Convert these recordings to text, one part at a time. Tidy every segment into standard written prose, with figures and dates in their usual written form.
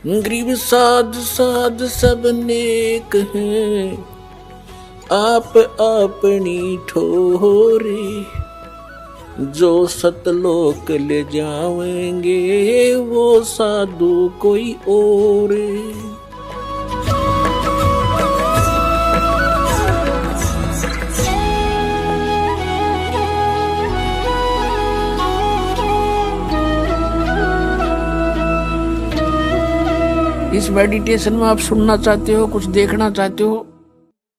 गरीब साध साध सब नेक हैं, आप अपनी ठोरे। जो सतलोक ले जाएंगे वो साधु कोई और। इस मेडिटेशन में आप सुनना चाहते हो, कुछ देखना चाहते हो,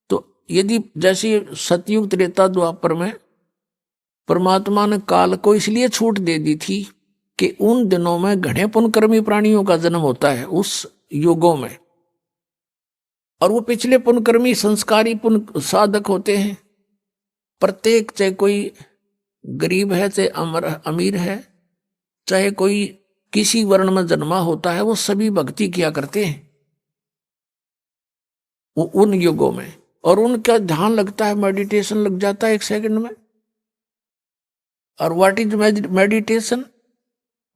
तो यदि जैसे सतयुग त्रेता द्वापर में परमात्मा ने काल को इसलिए छूट दे दी थी कि उन दिनों में घने पुण्यकर्मी प्राणियों का जन्म होता है उस युगों में, और वो पिछले पुण्यकर्मी संस्कारी पुण्य साधक होते हैं। प्रत्येक, चाहे कोई गरीब है चाहे अमीर है, चाहे कोई किसी वर्ण में जन्मा होता है, वो सभी भक्ति किया करते हैं उन युगों में, और उनका ध्यान लगता है, मेडिटेशन लग जाता है 1 सेकंड में। और व्हाट इज मेडिटेशन?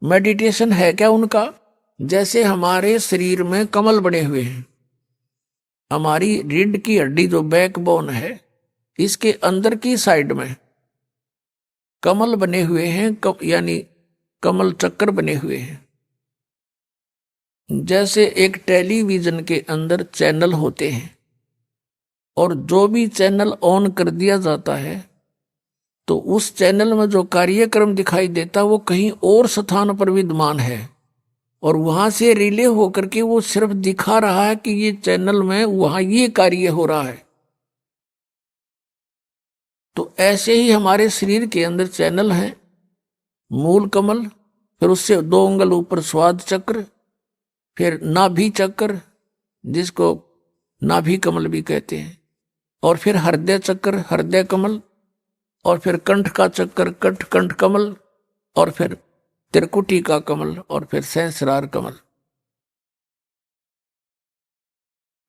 मेडिटेशन है क्या उनका? जैसे हमारे शरीर में कमल बने हुए हैं, हमारी रीढ़ की हड्डी जो बैकबोन है, इसके अंदर की साइड में कमल बने हुए हैं, यानी कमल चक्र बने हुए हैं। जैसे एक टेलीविजन के अंदर चैनल होते हैं, और जो भी चैनल ऑन कर दिया जाता है तो उस चैनल में जो कार्यक्रम दिखाई देता वो कहीं और स्थान पर विद्यमान है, और वहां से रिले होकर के वो सिर्फ दिखा रहा है कि ये चैनल में वहां ये कार्य हो रहा है। तो ऐसे ही हमारे शरीर के अंदर चैनल है, मूल कमल, फिर उससे 2 अंगुल ऊपर स्वाद चक्र, फिर नाभि चक्र जिसको नाभि कमल भी कहते हैं, और फिर हृदय चक्र हृदय कमल, और फिर कंठ का चक्र कंठ कमल, और फिर त्रिकुटी का कमल, और फिर सहस्रार कमल।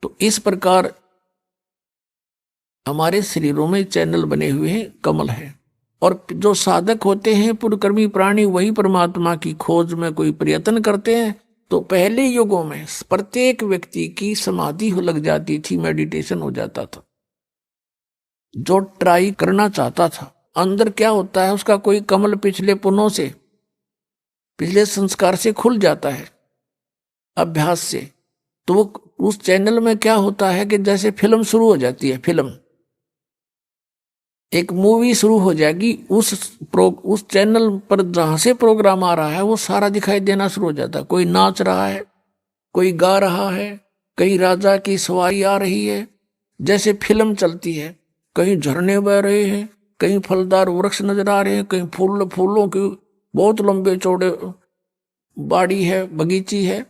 तो इस प्रकार हमारे शरीरों में चैनल बने हुए हैं, कमल है। और जो साधक होते हैं पुण्यकर्मी प्राणी, वही परमात्मा की खोज में कोई प्रयत्न करते हैं। तो पहले युगों में प्रत्येक व्यक्ति की समाधि लग जाती थी, मेडिटेशन हो जाता था। जो ट्राई करना चाहता था, अंदर क्या होता है उसका कोई कमल पिछले पुण्यों से, पिछले संस्कार से खुल जाता है अभ्यास से। तो वो उस चैनल में क्या होता है कि जैसे फिल्म शुरू हो जाती है, फिल्म एक मूवी शुरू हो जाएगी, उस चैनल पर जहां से प्रोग्राम आ रहा है वो सारा दिखाई देना शुरू हो जाता है। कोई नाच रहा है, कोई गा रहा है, कहीं राजा की सवारी आ रही है, जैसे फिल्म चलती है। कहीं झरने बह रहे हैं, कहीं फलदार वृक्ष नजर आ रहे हैं, कहीं फूलों की बहुत लंबे चौड़े बाड़ी है, बगीची है।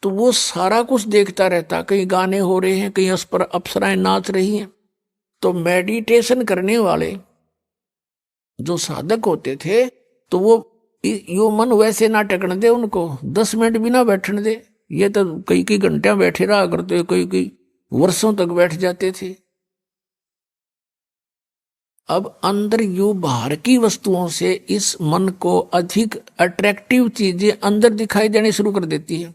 तो वो सारा कुछ देखता रहता, कहीं गाने हो रहे हैं, कहीं अप्सराएं नाच रही हैं। तो मेडिटेशन करने वाले जो साधक होते थे, तो वो यो मन वैसे ना टेकने दे उनको, 10 मिनट भी ना बैठने दे। ये तो कई घंटे बैठे रहा करते, कई वर्षों तक बैठ जाते थे। अब अंदर यू बाहर की वस्तुओं से इस मन को अधिक अट्रैक्टिव चीजें अंदर दिखाई देनी शुरू कर देती है,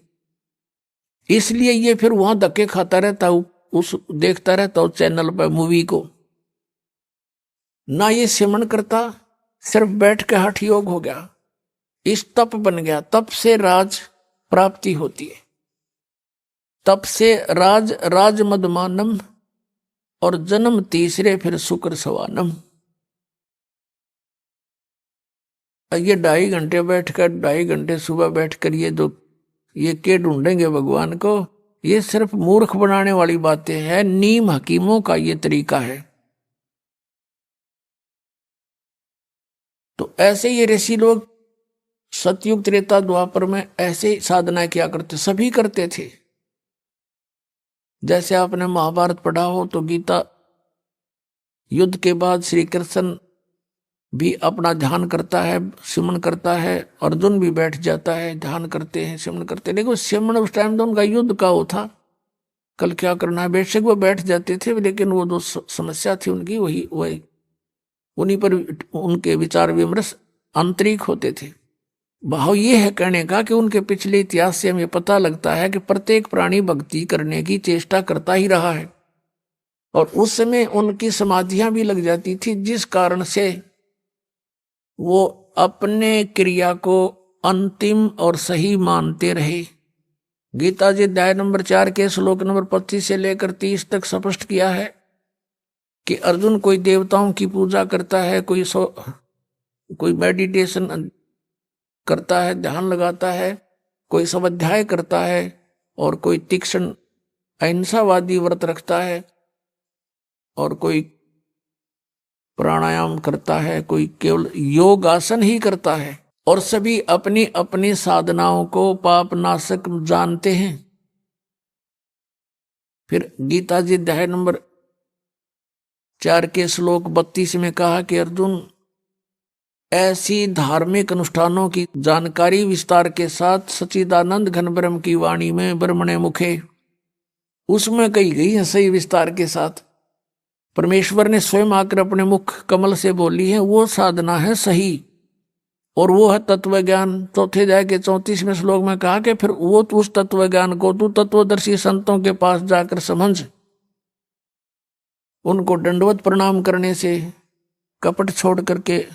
इसलिए ये फिर वहां धक्के खाता रहता, देखता रहता उस चैनल पर मूवी को। ना ये सिमरण करता, सिर्फ बैठ के हठ योग हो गया, इस तप बन गया। तप से राज प्राप्ति होती है, तप से राज मदमानम, और जन्म तीसरे फिर शुक्र सवानम। ये 2.5 घंटे बैठकर, 2.5 घंटे सुबह बैठकर ये के ढूंढेंगे भगवान को, ये सिर्फ मूर्ख बनाने वाली बातें हैं। नीम हकीमों का ये तरीका है। तो ऐसे ये ऋषि लोग सतयुग त्रेता द्वापर में ऐसे साधना किया करते, सभी करते थे। जैसे आपने महाभारत पढ़ा हो तो गीता युद्ध के बाद श्री कृष्ण भी अपना ध्यान करता है, सिमरण करता है, अर्जुन भी बैठ जाता है, ध्यान करते हैं, सिमरण करते हैं। लेकिन सिमरण उस टाइम तो उनका युद्ध का वो था, कल क्या करना है। बेशक वो बैठ जाते थे, लेकिन वो जो समस्या थी उनकी वही उन्हीं पर उनके विचार विमर्श आंतरिक होते थे। भाव ये है कहने का कि उनके पिछले इतिहास से हमें पता लगता है कि प्रत्येक प्राणी भक्ति करने की चेष्टा करता ही रहा है, और उस समय उनकी समाधियां भी लग जाती थी, जिस कारण से वो अपने क्रिया को अंतिम और सही मानते रहे। गीता जी अध्याय नंबर 4 के श्लोक नंबर 25 से लेकर 30 तक स्पष्ट किया है कि अर्जुन कोई देवताओं की पूजा करता है, कोई मेडिटेशन करता है, ध्यान लगाता है, कोई स्वाध्याय करता है, और कोई तीक्ष्ण अहिंसावादी व्रत रखता है, और कोई प्राणायाम करता है, कोई केवल योग आसन ही करता है, और सभी अपनी अपनी साधनाओं को पाप नाशक जानते हैं। फिर गीता जी अध्याय नंबर 4 के श्लोक 32 में कहा कि अर्जुन, ऐसी धार्मिक अनुष्ठानों की जानकारी विस्तार के साथ सच्चिदानंद घन ब्रह्म की वाणी में ब्रह्मणे मुखे, उसमें कही गई है सही विस्तार के साथ। परमेश्वर ने स्वयं आकर अपने मुख कमल से बोली है, वो साधना है सही, और वो है तत्व ज्ञान। चौथे अध्याय के 34वें श्लोक में कहा कि फिर वो उस तत्व ज्ञान को तू तत्वदर्शी संतों के पास जाकर समझ, उनको दंडवत प्रणाम करने से, कपट छोड़ करके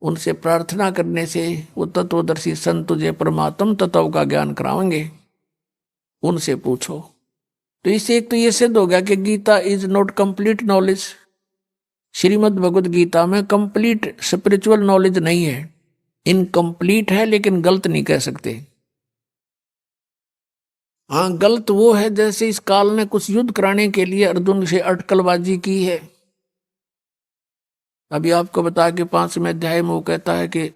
उनसे प्रार्थना करने से वो तत्वदर्शी संत तुझे परमात्म तत्व का ज्ञान कराएंगे, उनसे पूछो। तो इससे एक तो ये सिद्ध हो गया कि Gita is not complete knowledge. Shrimad Bhagavad Gita में कंप्लीट स्पिरिचुअल नॉलेज नहीं है, इनकम्प्लीट है, लेकिन गलत नहीं कह सकते। हाँ, गलत वो है जैसे इस काल ने कुछ युद्ध कराने के लिए अर्जुन से अटकलबाजी की है। अभी आपको बता के 5वें अध्याय में वो कहता है कि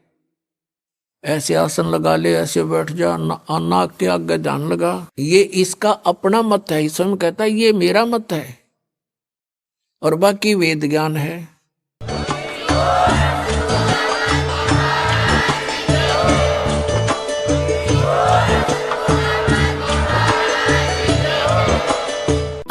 ऐसे आसन लगा ले, ऐसे बैठ जा, नाक के आगे ध्यान लगा। ये इसका अपना मत है, स्वयं कहता है ये मेरा मत है, और बाकी वेद ज्ञान है।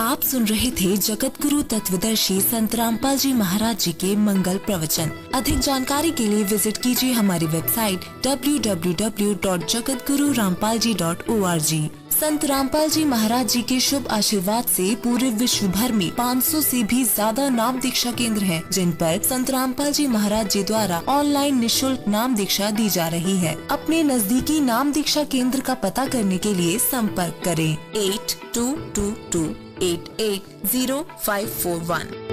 आप सुन रहे थे जगत गुरु तत्वदर्शी संत रामपाल जी महाराज जी के मंगल प्रवचन। अधिक जानकारी के लिए विजिट कीजिए हमारी वेबसाइट www.jagatgururampalji.org। संत रामपाल जी महाराज जी के शुभ आशीर्वाद से पूरे विश्व भर में 500 से भी ज्यादा नाम दीक्षा केंद्र हैं, जिन पर संत रामपाल जी महाराज जी द्वारा ऑनलाइन निशुल्क नाम दीक्षा दी जा रही है। अपने नजदीकी नाम दीक्षा केंद्र का पता करने के लिए संपर्क करें 8222880541।